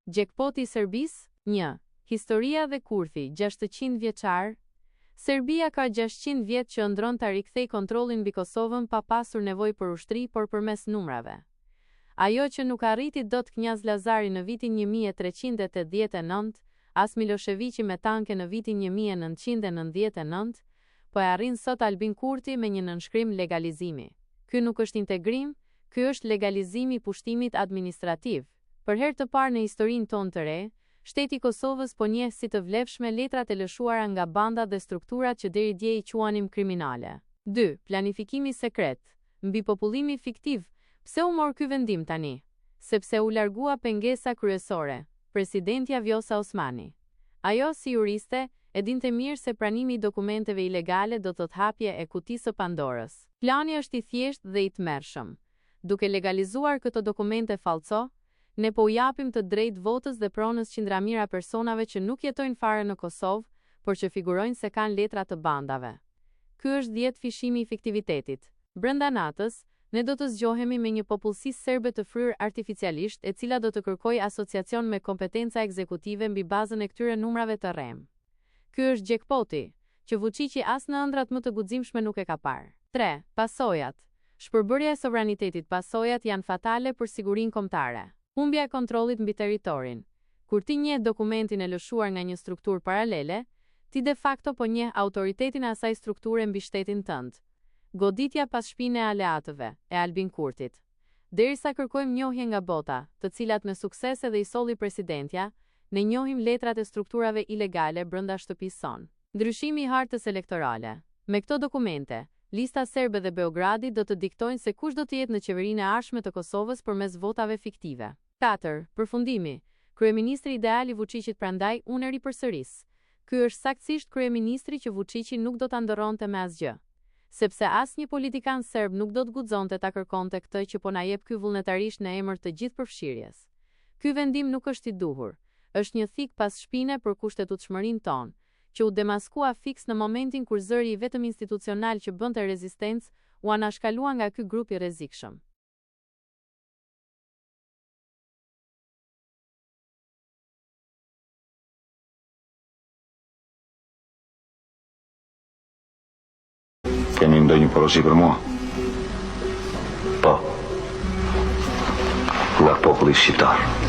Jackpoti i Serbisë, 1. Historia dhe kurthi, 600 vjeçar. Serbia ka 600 vjet që ëndron ta rikthej kontrollin mbi Kosovën pa pasur nevojë për ushtri, por përmes numrave. Ajo që nuk arriti dot Knjaz Lazari në vitin 1389, as Miloševiqi me tanke në vitin 1999, po e arrin sot Albin Kurti me një nënshkrim legalizimi. Ky nuk është integrim, ky është legalizimi i pushtimit administrativ. Për herë të parë në historinë tonë të re, Shteti i Kosovës po njeh si të vlefshme letrat e lëshuara nga banda dhe strukturat që deri dje i quanim kriminale. 2. Planifikimi sekret. Mbi popullimi fiktiv. Pse u mor ky vendim tani? Sepse u largua pengesa kryesore, presidentja Vjosa Osmani. Ajo si juriste e dinte mirë se pranimi i dokumenteve ilegale do të hapje e kutisë së Pandorës. Plani është i thjeshtë dhe i tmerrshëm. Duke legalizuar këto dokumente fallco, ne po u japim të drejtë votës dhe pronës qindramira personave që nuk jetojnë fare në Kosovë, por që figurojnë se kanë letra të bandave. Ky është 10 fishimi i fiktivitetit. Brenda natës, ne do të zgjohemi me një popullsi serbe të fryrë artificialisht, e cila do të kërkojë asociacion me kompetenca ekzekutive mbi bazën e këtyre numrave të rrem. Ky është jackpoti, që Vučići as në ëndrat më të guximshme nuk e ka parë. 3. Pasojat. Shpërbërja e sovranitetit. Pasojat janë fatale për sigurinë kombëtare. Humbja e kontrollit mbi territorin. Kur ti njeh dokumentin e lëshuar nga një strukturë paralele, ti de facto po njeh autoritetin e asaj strukture mbi shtetin tënd. Goditja pas shpinën e aleatëve, e Albin Kurtit. Derisa kërkojmë njohje nga bota, të cilat me sukses edhe i solli presidentja, ne njohim letrat e strukturave ilegale brenda shtëpisë son. Ndryshimi i hartës elektorale. Me këto dokumente, lista serbe dhe Beogradi do të diktojnë se kush do të jetë në qeverinë e ardhshme të Kosovës përmes votave fiktive. 4. Përfundimi. Kryeministri ideal i Vučićit, prandaj unë e ripërsëris. Ky është saktësisht kryeministri që Vučići nuk do ta ndërronte me asgjë. Sepse asnjë politikan serb nuk do të guxonte ta kërkonte këtë që po na jep ky vullnetarisht në emër të gjithë përfshirjes. Ky vendim nuk është i duhur, është një thik pas shpine për kushtetutshmërinë tonë, që u demaskua fiks në momentin kur zëri i vetëm institucional që bënte rezistencë u anashkalua nga ky grup i rrezikshëm. Keni ndonjë porosi për mua? Po. Nga populli shqiptar.